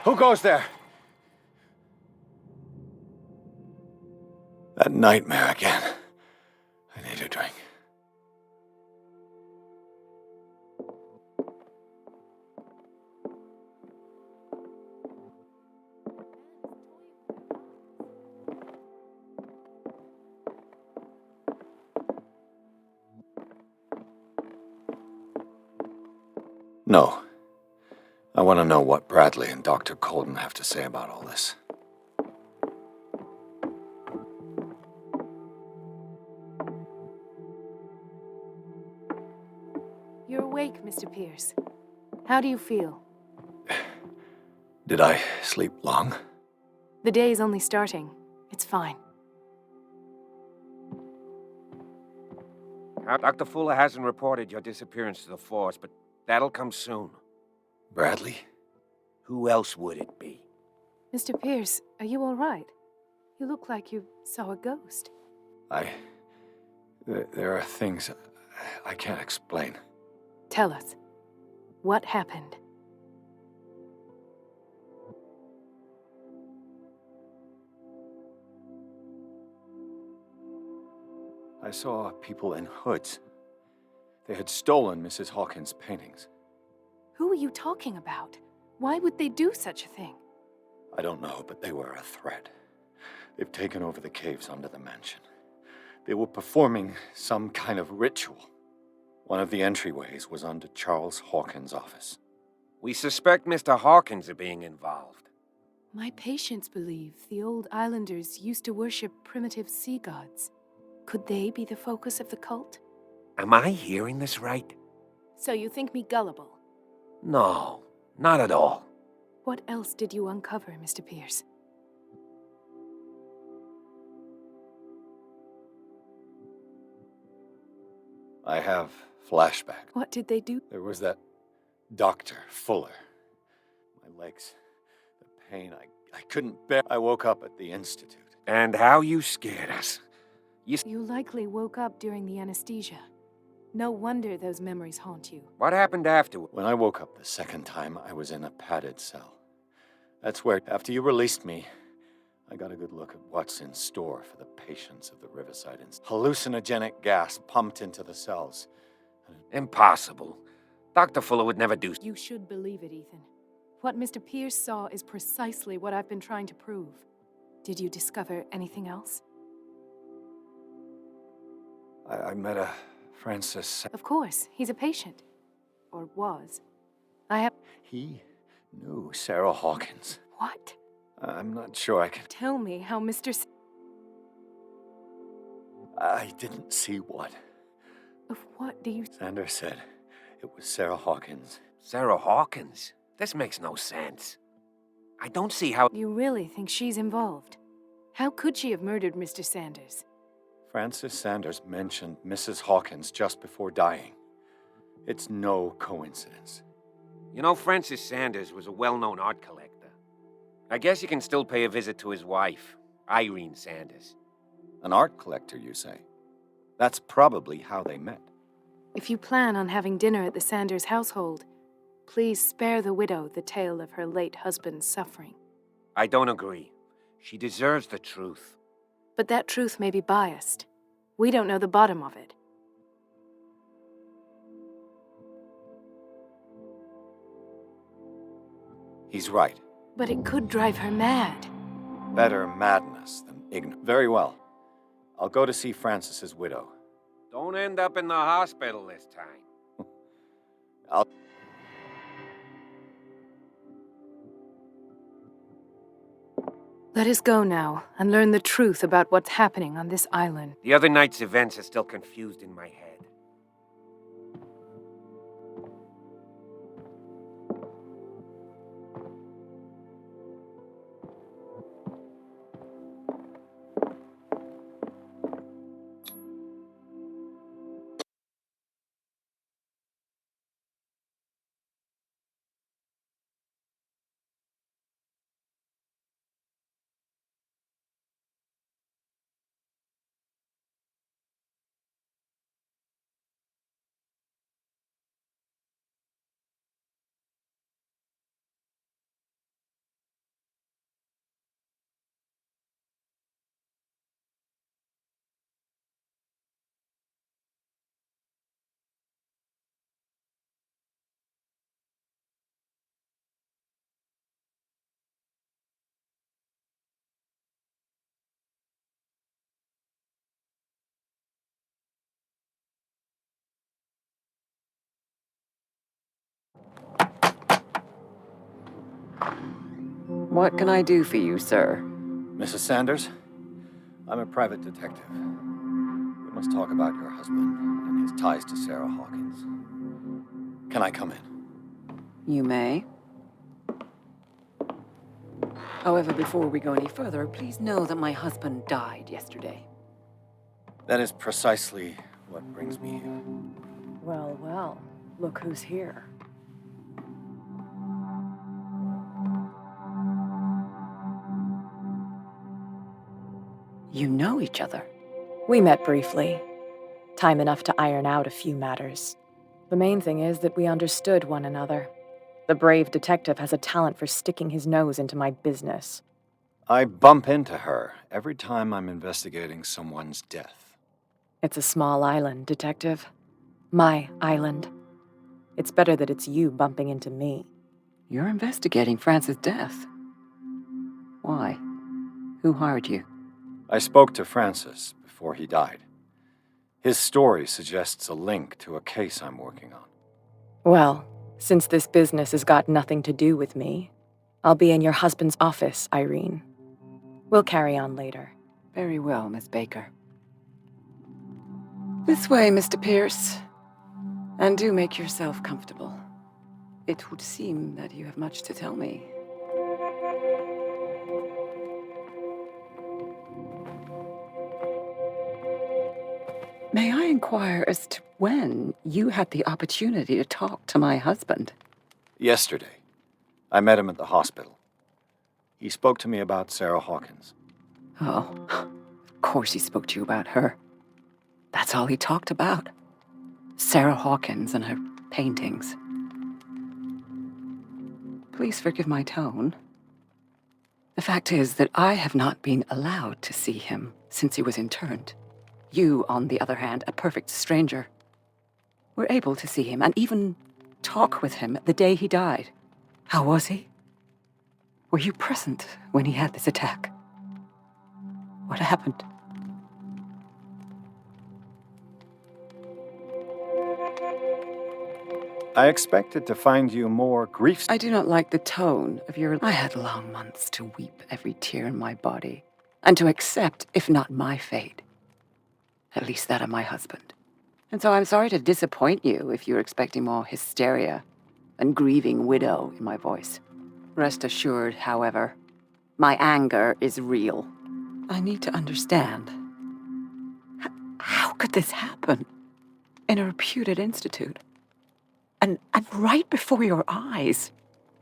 Who goes there? That nightmare again. I need a drink. No. I want to know what Bradley and Dr. Colden have to say about all this. You're awake, Mr. Pierce. How do you feel? Did I sleep long? The day is only starting. It's fine. Dr. Fuller hasn't reported your disappearance to the force, but that'll come soon. Bradley? Who else would it be? Mr. Pierce, are you all right? You look like you saw a ghost. There are things I can't explain. Tell us. What happened? I saw people in hoods. They had stolen Mrs. Hawkins' paintings. Who are you talking about? Why would they do such a thing? I don't know, but they were a threat. They've taken over the caves under the mansion. They were performing some kind of ritual. One of the entryways was under Charles Hawkins' office. We suspect Mr. Hawkins of being involved. My patients believe the old islanders used to worship primitive sea gods. Could they be the focus of the cult? Am I hearing this right? So you think me gullible? No, not at all. What else did you uncover, Mr. Pierce? I have flashbacks. What did they do? There was that Dr. Fuller. My legs, the pain, I couldn't bear. I woke up at the institute. And how you scared us. You likely woke up during the anesthesia. No wonder those memories haunt you. What happened afterward? When I woke up the second time, I was in a padded cell. That's where, after you released me, I got a good look at what's in store for the patients of the Riverside Institute. Hallucinogenic gas pumped into the cells. Impossible. Dr. Fuller would never do... You should believe it, Ethan. What Mr. Pierce saw is precisely what I've been trying to prove. Did you discover anything else? I met a Francis... Of course, he's a patient. Or was. He knew Sarah Hawkins. What? I'm not sure I can... Tell me how I didn't see what. Of what do you... Sanders said it was Sarah Hawkins. Sarah Hawkins? This makes no sense. I don't see how... You really think she's involved? How could she have murdered Mr. Sanders? Francis Sanders mentioned Mrs. Hawkins just before dying. It's no coincidence. You know, Francis Sanders was a well-known art collector. I guess you can still pay a visit to his wife, Irene Sanders. An art collector, you say? That's probably how they met. If you plan on having dinner at the Sanders household, please spare the widow the tale of her late husband's suffering. I don't agree. She deserves the truth. But that truth may be biased. We don't know the bottom of it. He's right. But it could drive her mad. Better madness than ignorance. Very well. I'll go to see Francis's widow. Don't end up in the hospital this time. Let us go now and learn the truth about what's happening on this island. The other night's events are still confused in my head. What can I do for you, sir? Mrs. Sanders, I'm a private detective. We must talk about your husband and his ties to Sarah Hawkins. Can I come in? You may. However, before we go any further, please know that my husband died yesterday. That is precisely what brings me here. Well, well, look who's here. You know each other. We met briefly. Time enough to iron out a few matters. The main thing is that we understood one another. The brave detective has a talent for sticking his nose into my business. I bump into her every time I'm investigating someone's death. It's a small island, Detective. My island. It's better that it's you bumping into me. You're investigating Francis' death. Why? Who hired you? I spoke to Francis before he died. His story suggests a link to a case I'm working on. Well, since this business has got nothing to do with me, I'll be in your husband's office, Irene. We'll carry on later. Very well, Miss Baker. This way, Mr. Pierce. And do make yourself comfortable. It would seem that you have much to tell me. May I inquire as to when you had the opportunity to talk to my husband? Yesterday, I met him at the hospital. He spoke to me about Sarah Hawkins. Oh, of course he spoke to you about her. That's all he talked about. Sarah Hawkins and her paintings. Please forgive my tone. The fact is that I have not been allowed to see him since he was interned. You, on the other hand, a perfect stranger, were able to see him and even talk with him the day he died. How was he? Were you present when he had this attack? What happened? I expected to find you more grief. I do not like the tone of your... I had long months to weep every tear in my body, and to accept, if not my fate, at least that of my husband. And so I'm sorry to disappoint you if you're expecting more hysteria and grieving widow in my voice. Rest assured, however, my anger is real. I need to understand. How could this happen? In a reputed institute? And right before your eyes.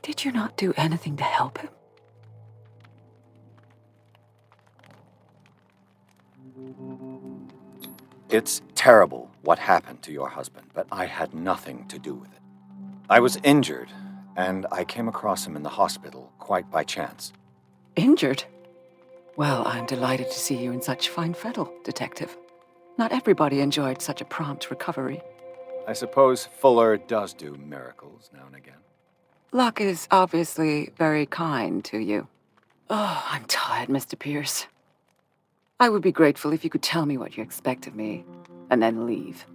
Did you not do anything to help him? It's terrible what happened to your husband, but I had nothing to do with it. I was injured, and I came across him in the hospital quite by chance. Injured? Well, I'm delighted to see you in such fine fettle, Detective. Not everybody enjoyed such a prompt recovery. I suppose Fuller does do miracles now and again. Luck is obviously very kind to you. Oh, I'm tired, Mr. Pierce. I would be grateful if you could tell me what you expect of me, and then leave.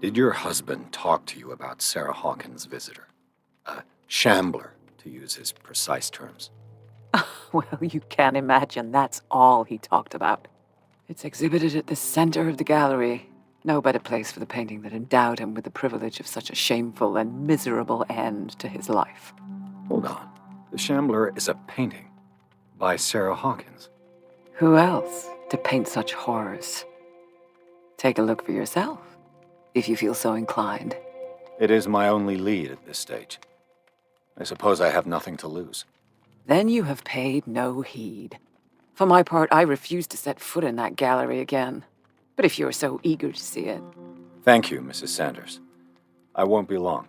Did your husband talk to you about Sarah Hawkins' visitor? A shambler, to use his precise terms. Well, you can imagine that's all he talked about. It's exhibited at the center of the gallery. No better place for the painting that endowed him with the privilege of such a shameful and miserable end to his life. Hold on. The Shambler is a painting by Sarah Hawkins. Who else to paint such horrors? Take a look for yourself, if you feel so inclined. It is my only lead at this stage. I suppose I have nothing to lose. Then you have paid no heed. For my part, I refuse to set foot in that gallery again. But if you're so eager to see it... Thank you, Mrs. Sanders. I won't be long.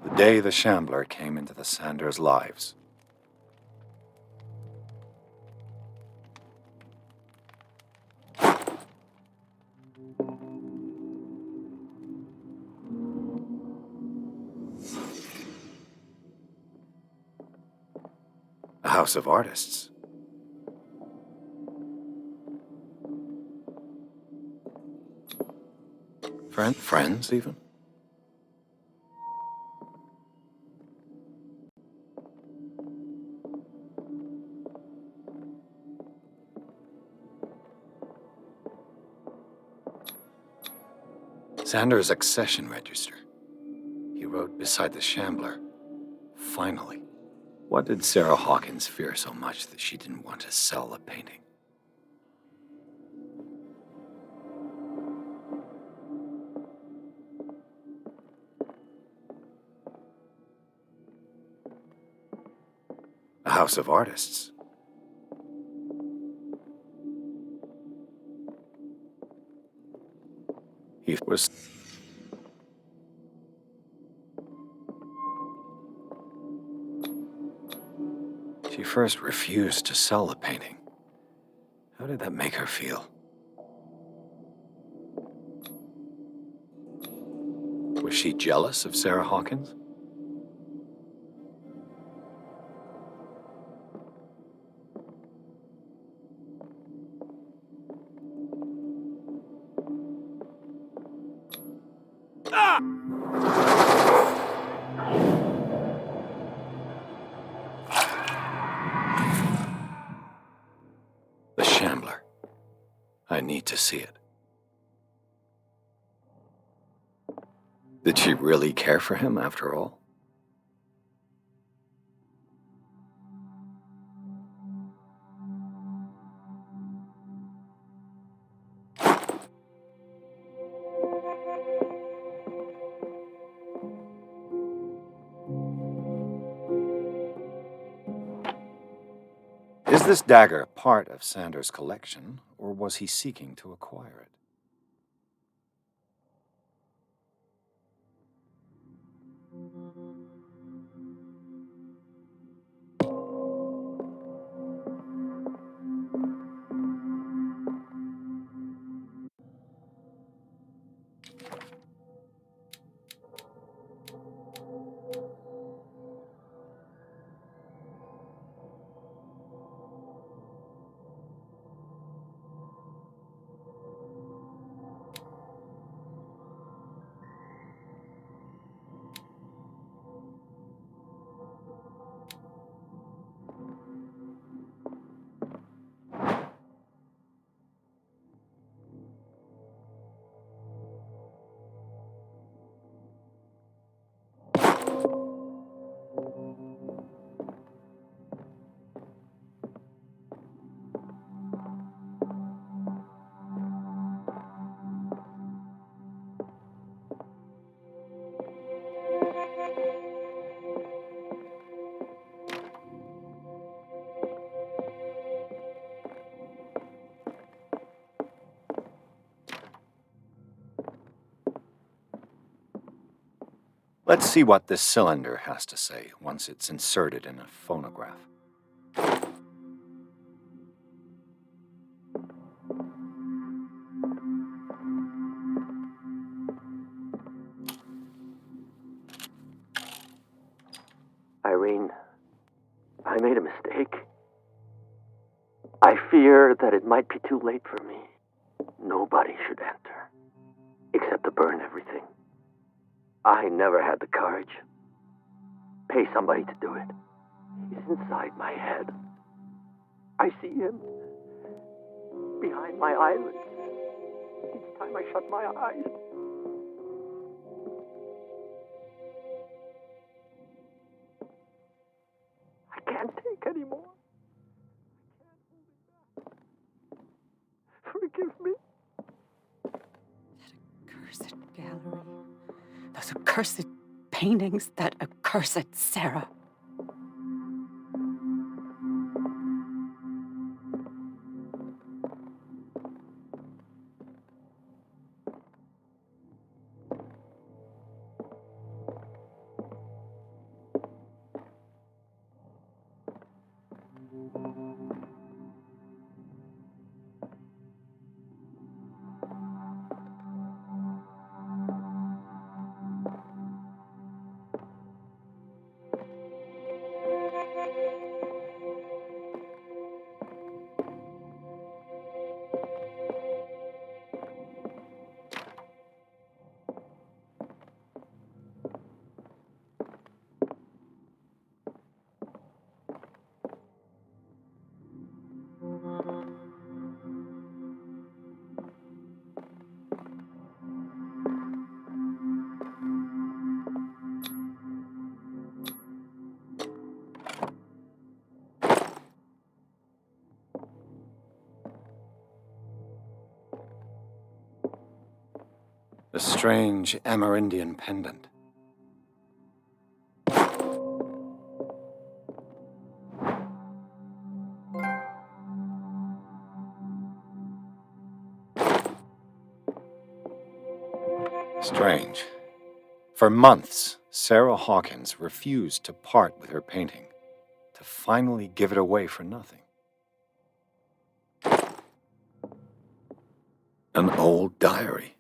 The day the Shambler came into the Sanders' lives. A house of artists. Friends, even? Xander's accession register. He wrote beside the Shambler. Finally. What did Sarah Hawkins fear so much that she didn't want to sell the painting? A house of artists. He was... She first refused to sell the painting. How did that make her feel? Was she jealous of Sarah Hawkins? The Shambler. I need to see it. Did she really care for him after all? Is this dagger part of Sanders' collection, or was he seeking to acquire it? Let's see what this cylinder has to say once it's inserted in a phonograph. Irene, I made a mistake. I fear that it might be too late for me. Nobody should enter, except to burn everything. I never had the courage. Pay somebody to do it. He's inside my head. I see him behind my eyelids each time I shut my eyes. I can't take anymore. Forgive me. That accursed gallery. Those accursed paintings. That accursed Sarah. A strange Amerindian pendant. Strange. For months, Sarah Hawkins refused to part with her painting, to finally give it away for nothing. An old diary.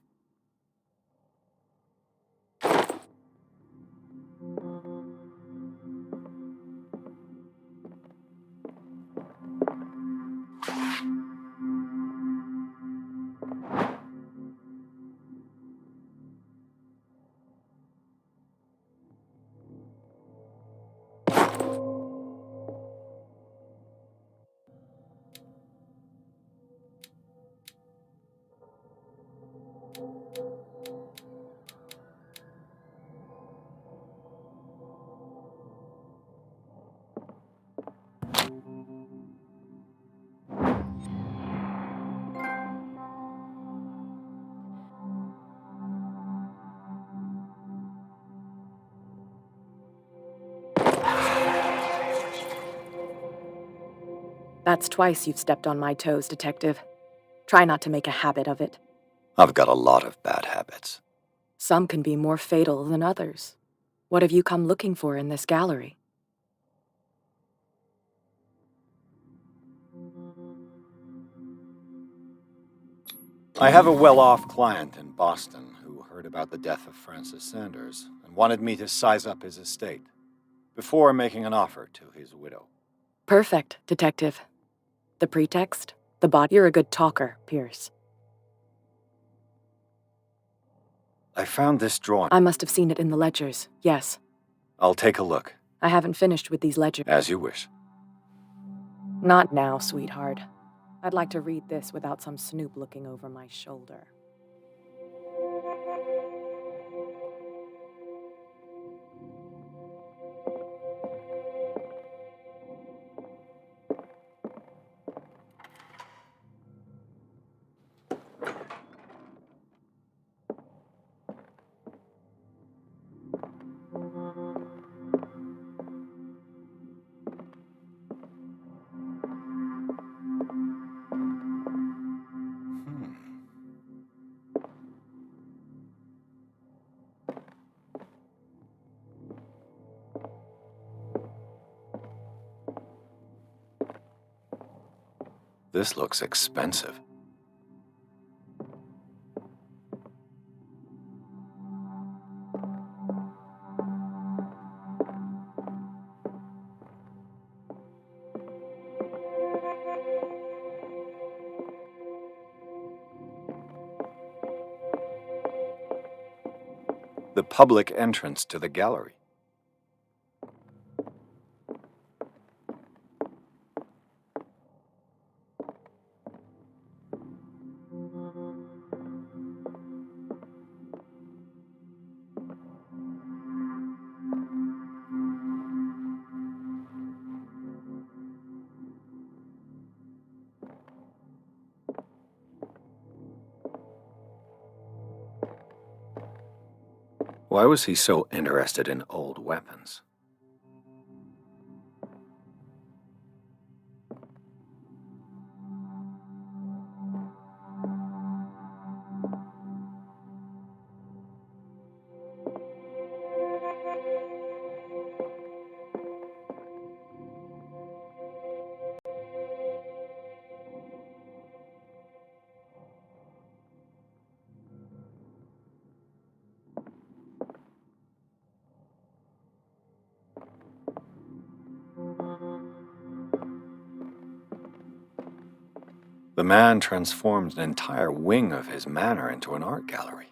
That's twice you've stepped on my toes, Detective. Try not to make a habit of it. I've got a lot of bad habits. Some can be more fatal than others. What have you come looking for in this gallery? I have a well-off client in Boston who heard about the death of Francis Sanders and wanted me to size up his estate before making an offer to his widow. Perfect, Detective. The pretext? The body. You're a good talker, Pierce. I found this drawing. I must have seen it in the ledgers, yes. I'll take a look. I haven't finished with these ledgers. As you wish. Not now, sweetheart. I'd like to read this without some snoop looking over my shoulder. This looks expensive. The public entrance to the gallery. Why was he so interested in old weapons? The man transformed an entire wing of his manor into an art gallery.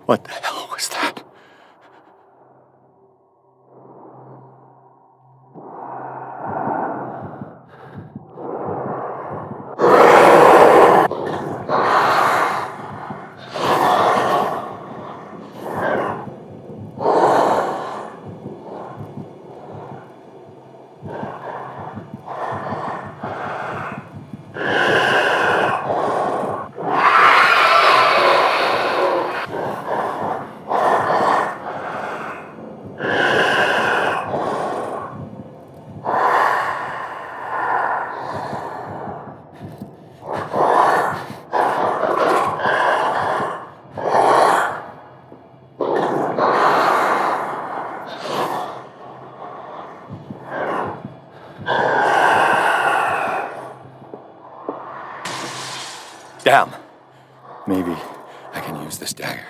What the hell was that? Damn. Maybe I can use this dagger.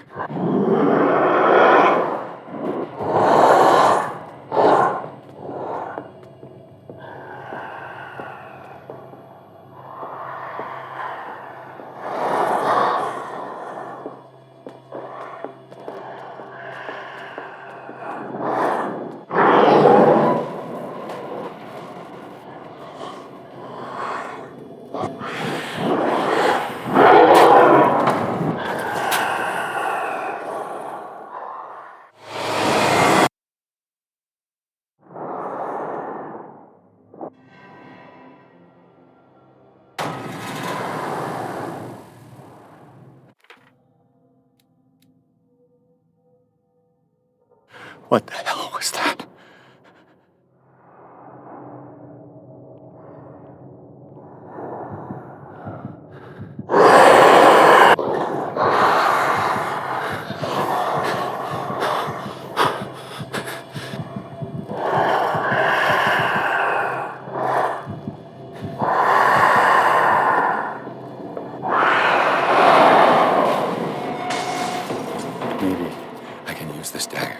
What the hell was that? Maybe I can use this dagger.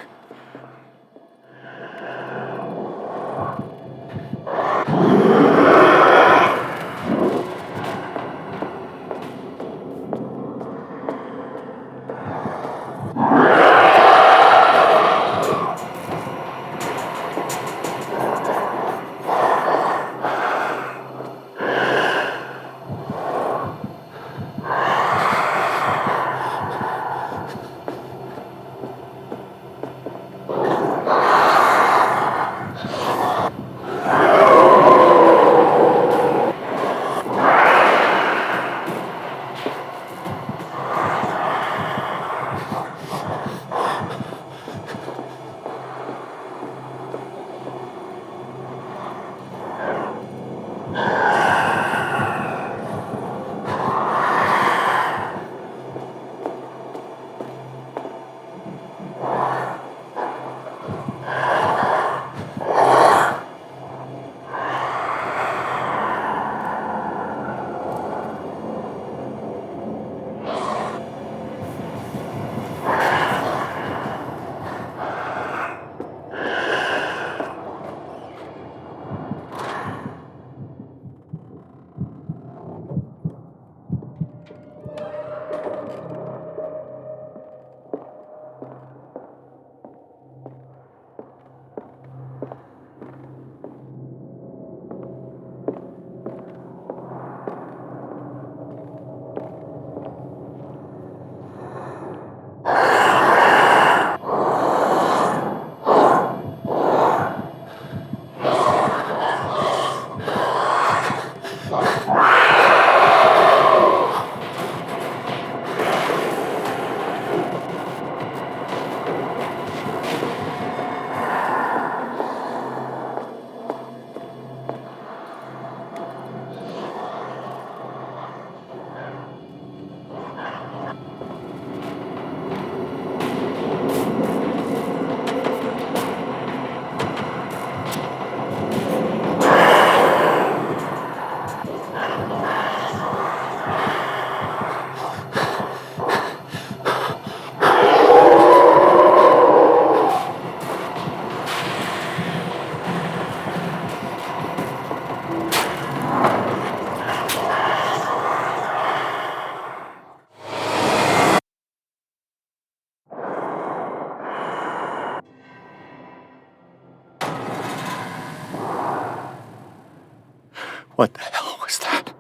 What the hell was that?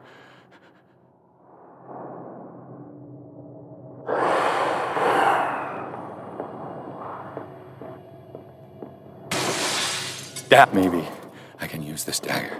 Dad, maybe I can use this dagger.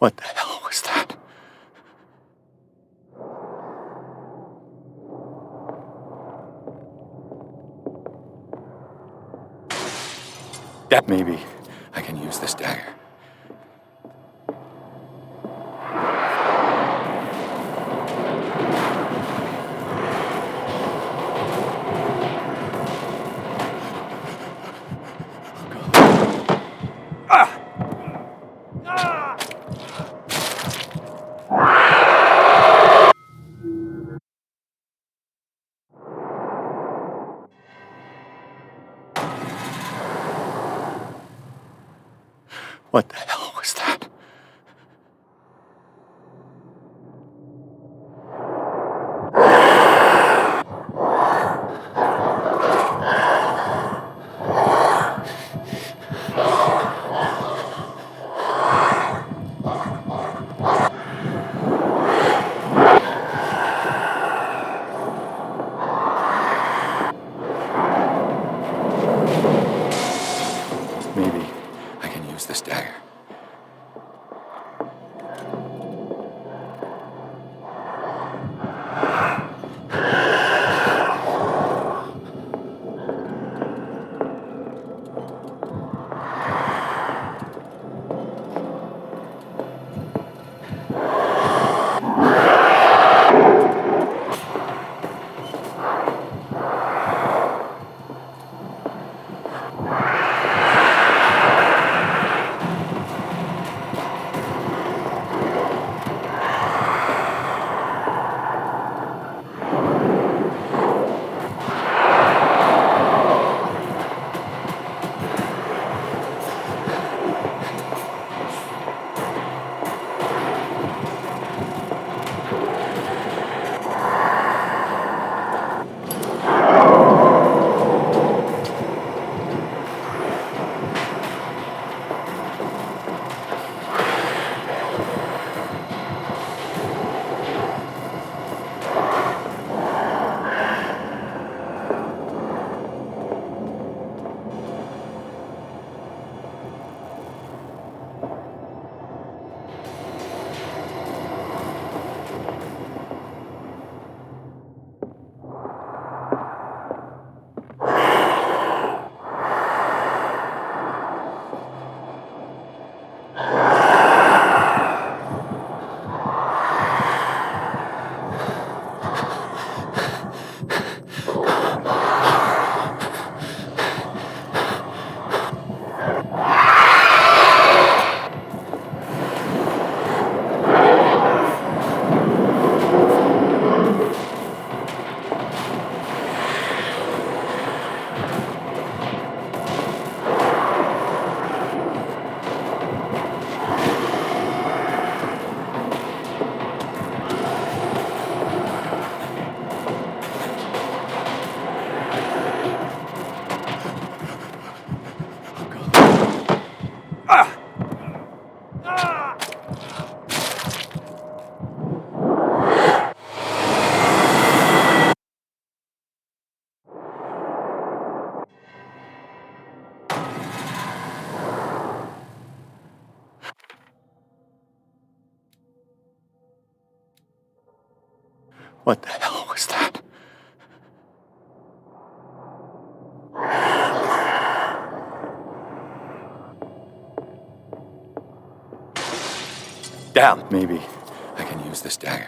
What the hell was that? Dad, maybe I can use this dagger. What the hell was that? Damn, maybe I can use this dagger.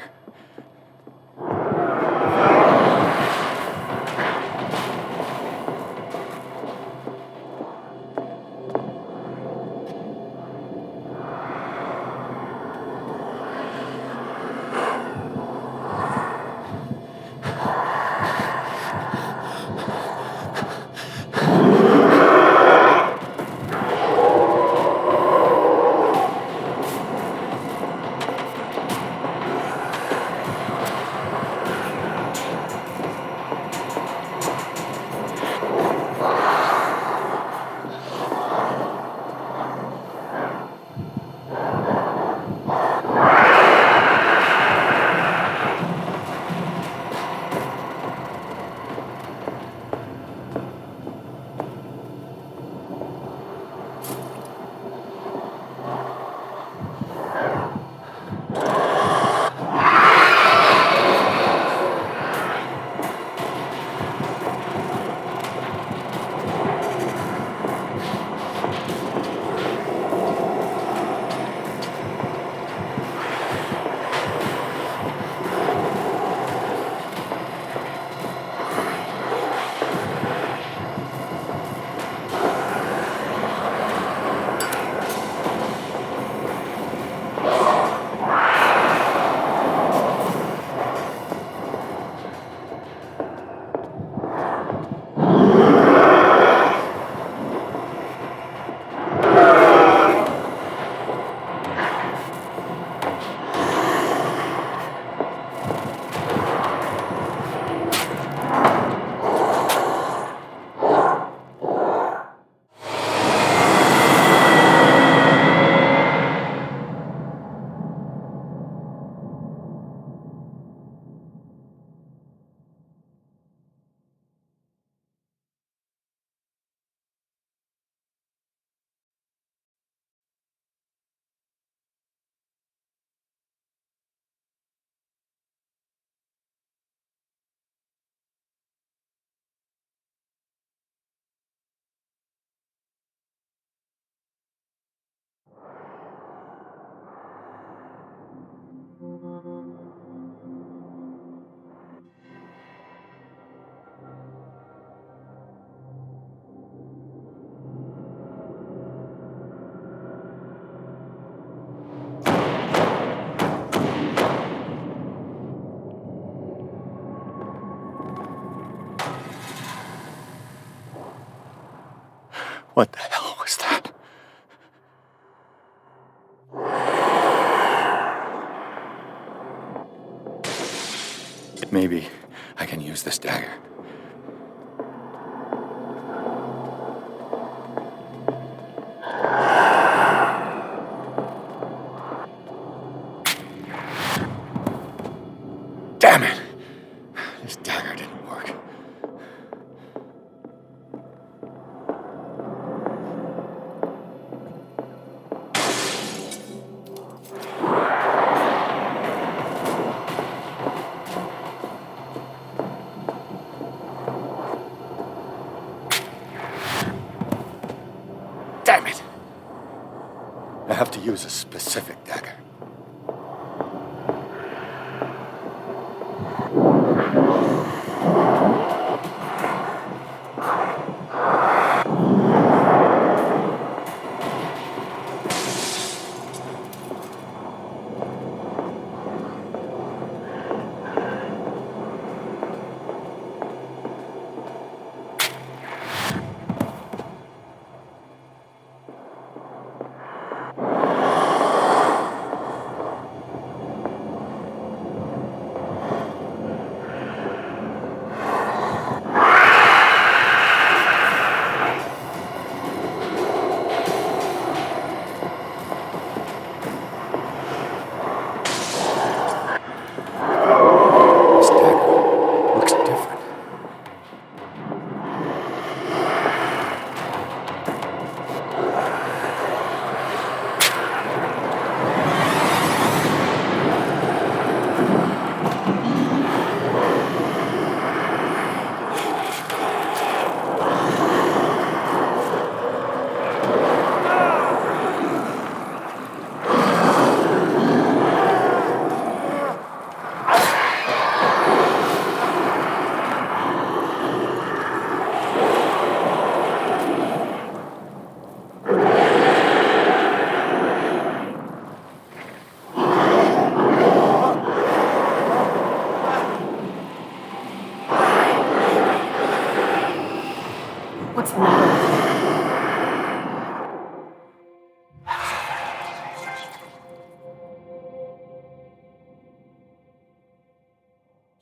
What the hell was that? Maybe I can use this dagger. Damn it! This dagger didn't work. Damn it! I have to use a specific dagger.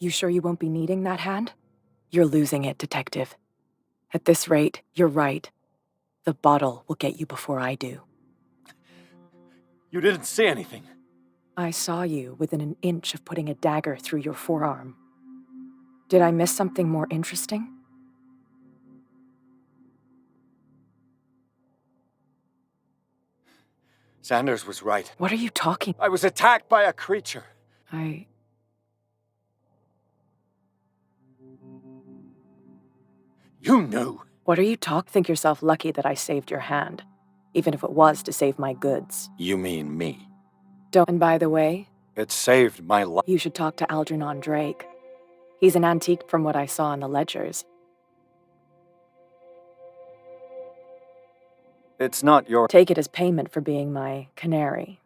You sure you won't be needing that hand? You're losing it, Detective. At this rate, you're right. The bottle will get you before I do. You didn't see anything. I saw you within an inch of putting a dagger through your forearm. Did I miss something more interesting? Sanders was right. What are you talking? I was attacked by a creature. You knew. What are you Think yourself lucky that I saved your hand, even if it was to save my goods. You mean me? Don't. And by the way, It saved my life. you should talk to Algernon Drake. He's an antique from what I saw in the ledgers. It's not your... Take it as payment for being my canary.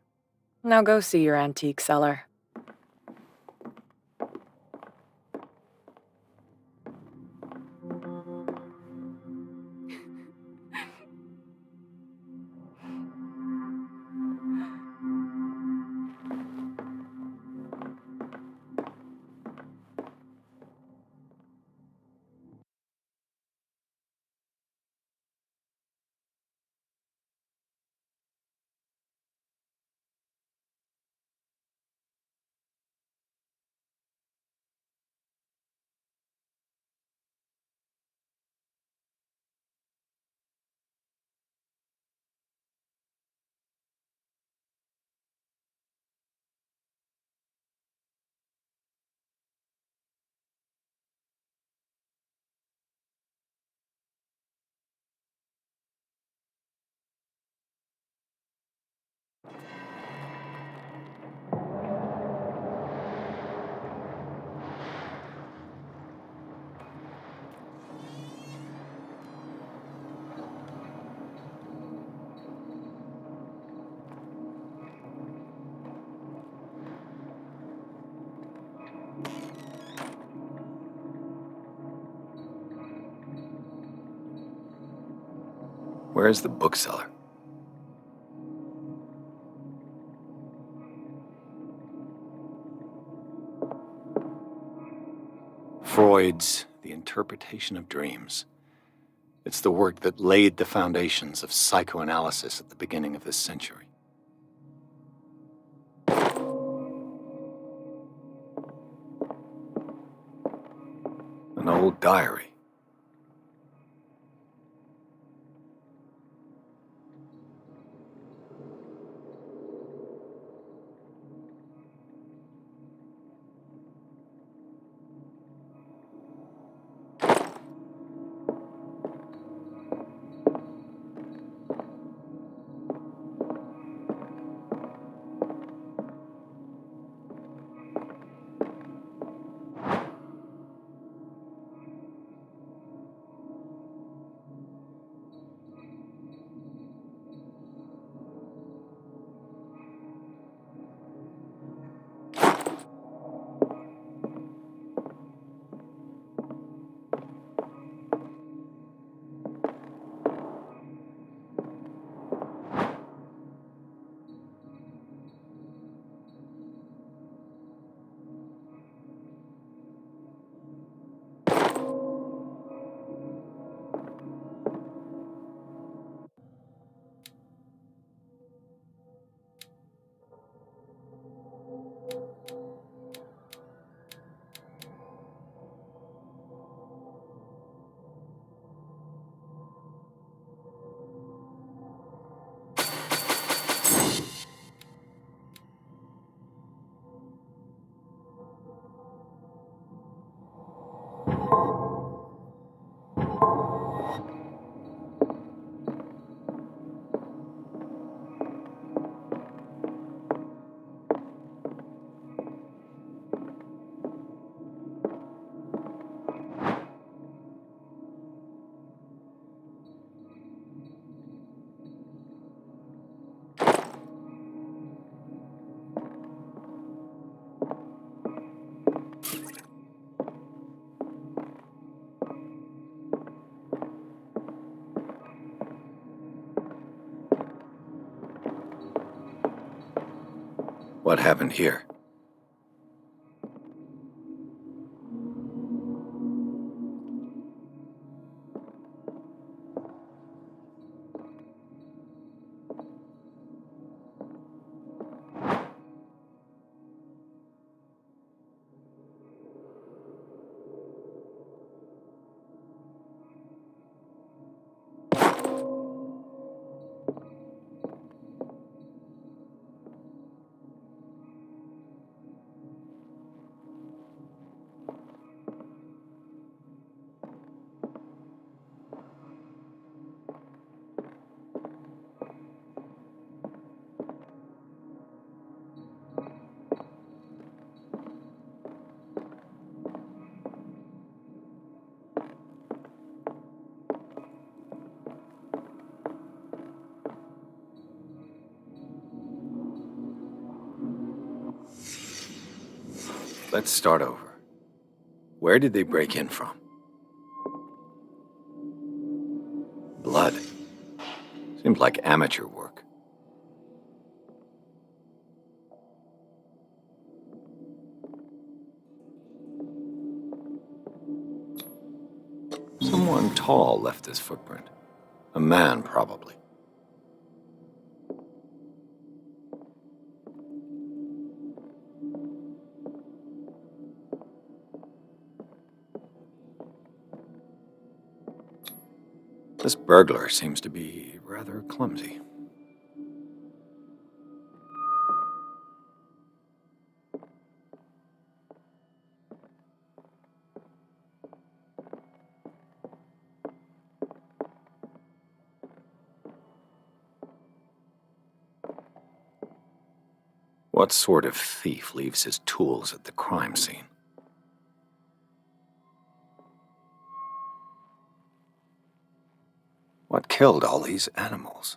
Now go see your antique seller. Where's the bookseller? Freud's The Interpretation of Dreams. It's the work that laid the foundations of psychoanalysis at the beginning of this century. An old diary. What happened here? Let's start over. Where did they break in from? Blood. Seemed like amateur work. Someone tall left this footprint. A man, probably. This burglar seems to be rather clumsy. What sort of thief leaves his tools at the crime scene? What killed all these animals?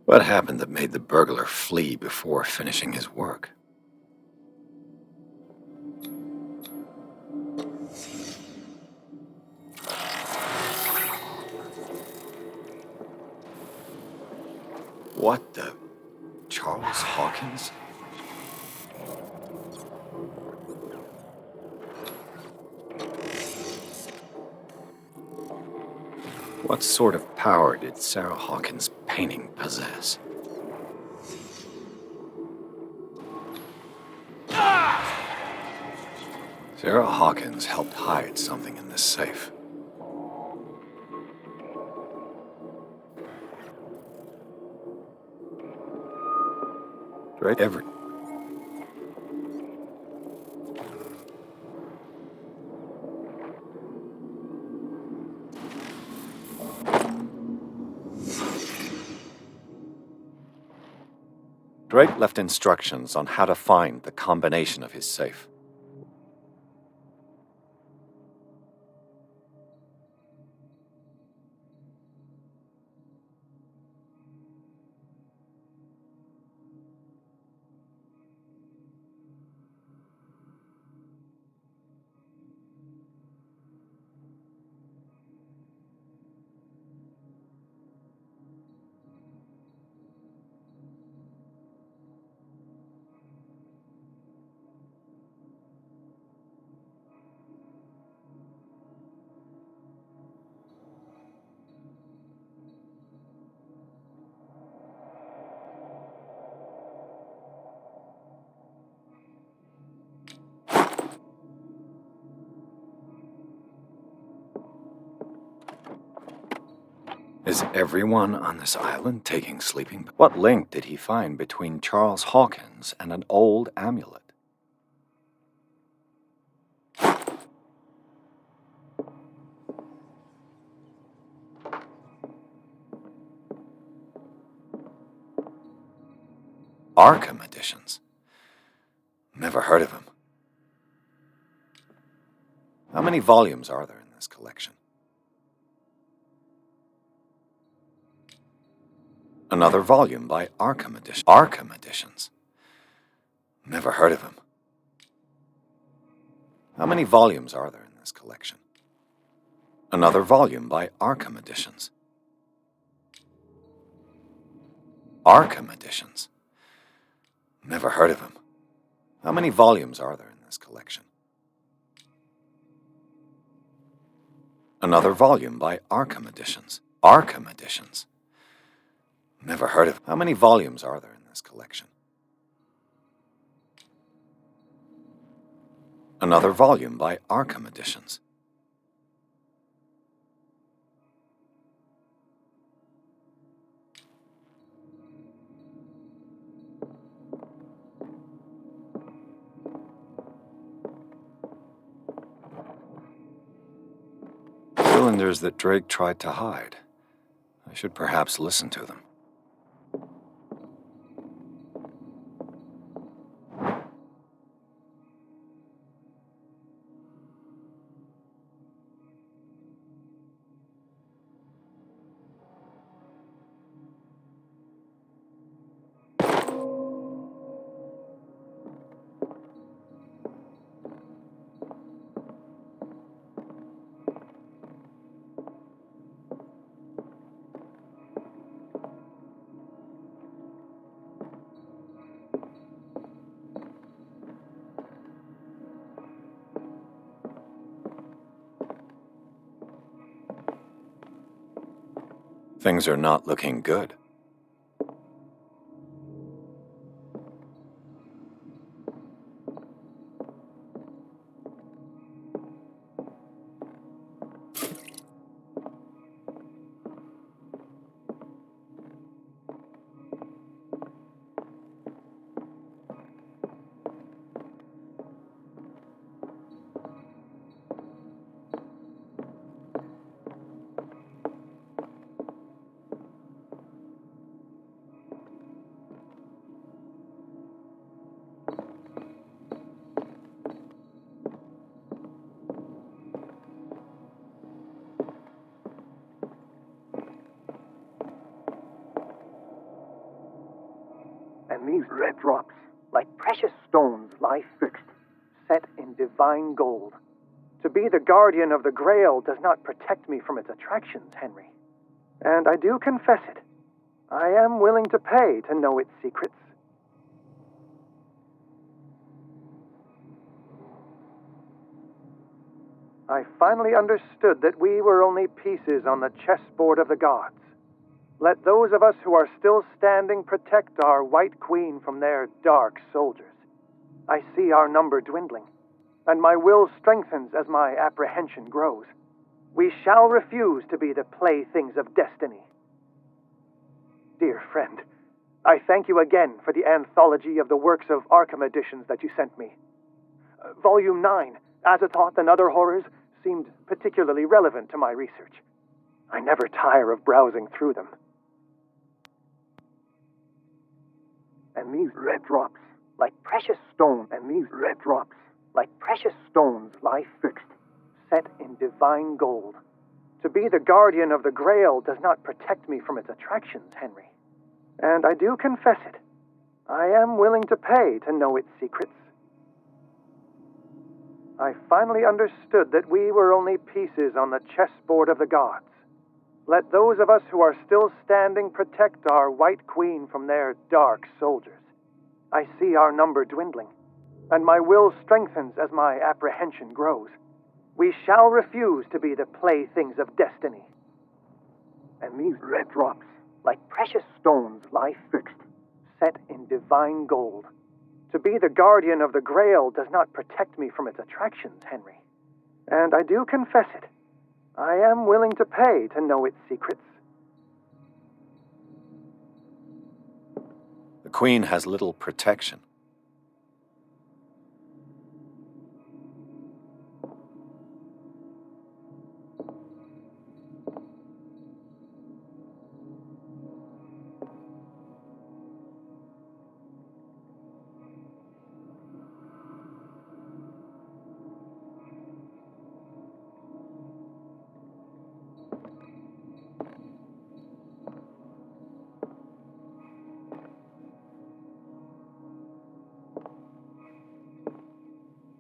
What happened that made the burglar flee before finishing his work? What the... Charles Hawkins? What sort of power did Sarah Hawkins' painting possess? Sarah Hawkins helped hide something in this safe. Right? Drake left instructions on how to find the combination of his safe. Is everyone on this island taking sleeping pills? What link did he find between Charles Hawkins and an old amulet? Arkham editions? Never heard of him. How many volumes are there in this collection? Another volume by Arkham Edition. Arkham Editions? Never heard of him. How many volumes are there in this collection? Another volume by Arkham Editions. Arkham Editions? Never heard of him. How many volumes are there in this collection? Another volume by Arkham Editions. Arkham Editions? Never heard of him. How many volumes are there in this collection? Another volume by Arkham Editions. Cylinders that Drake tried to hide. I should perhaps listen to them. Things are not looking good. And these red drops, like precious stones, lie fixed, set in divine gold. To be the guardian of the Grail does not protect me from its attractions, Henry. And I do confess it. I am willing to pay to know its secrets. I finally understood that we were only pieces on the chessboard of the gods. Let those of us who are still standing protect our White Queen from their dark soldiers. I see our number dwindling, and my will strengthens as my apprehension grows. We shall refuse to be the playthings of destiny. Dear friend, I thank you again for the anthology of the works of Arkham editions that you sent me. Volume 9, Azathoth and Other Horrors, seemed particularly relevant to my research. I never tire of browsing through them. And these red drops, like precious stones, and these red drops, like precious stones, lie fixed, set in divine gold. To be the guardian of the Grail does not protect me from its attractions, Henry. And I do confess it. I am willing to pay to know its secrets. I finally understood that we were only pieces on the chessboard of the gods. Let those of us who are still standing protect our White Queen from their dark soldiers. I see our number dwindling, and my will strengthens as my apprehension grows. We shall refuse to be the playthings of destiny. And these red drops, like precious stones, lie fixed, set in divine gold. To be the guardian of the Grail does not protect me from its attractions, Henry. And I do confess it. I am willing to pay to know its secrets. The Queen has little protection.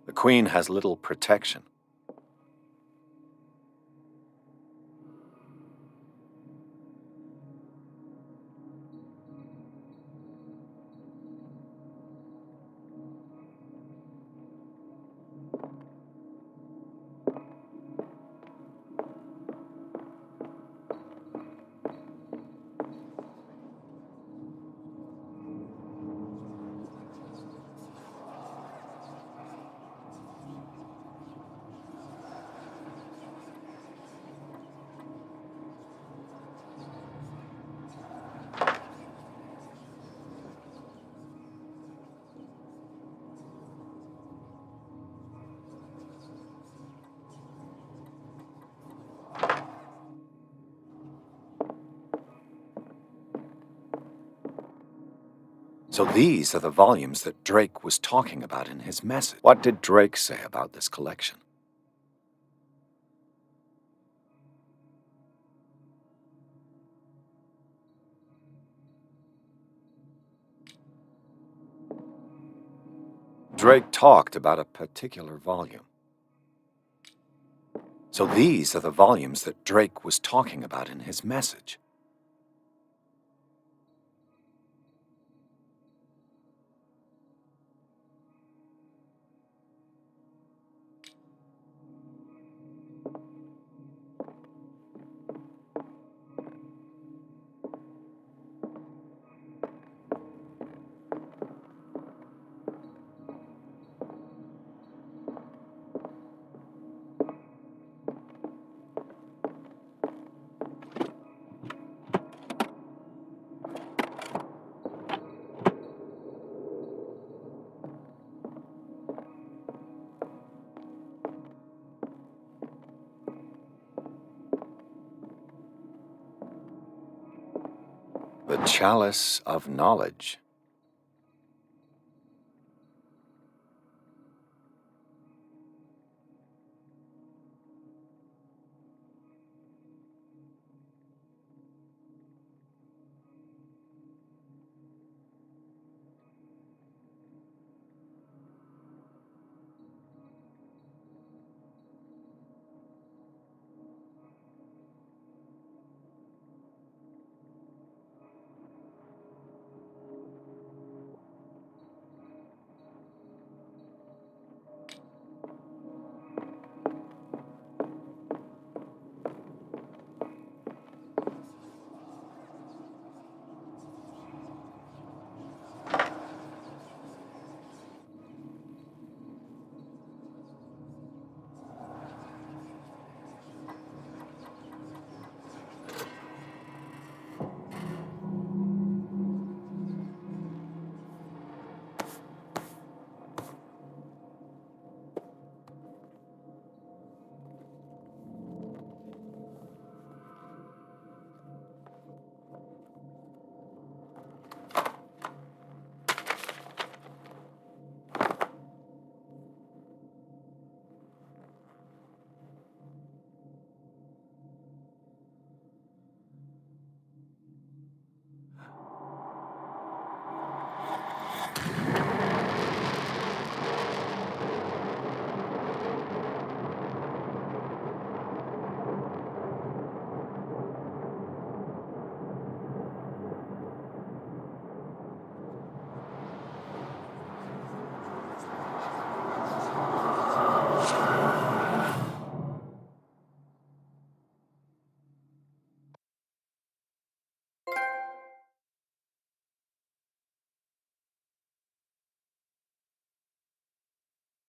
The Queen has little protection. So these are the volumes that Drake was talking about in his message. What did Drake say about this collection? Drake talked about a particular volume. So these are the volumes that Drake was talking about in his message. chalice of knowledge.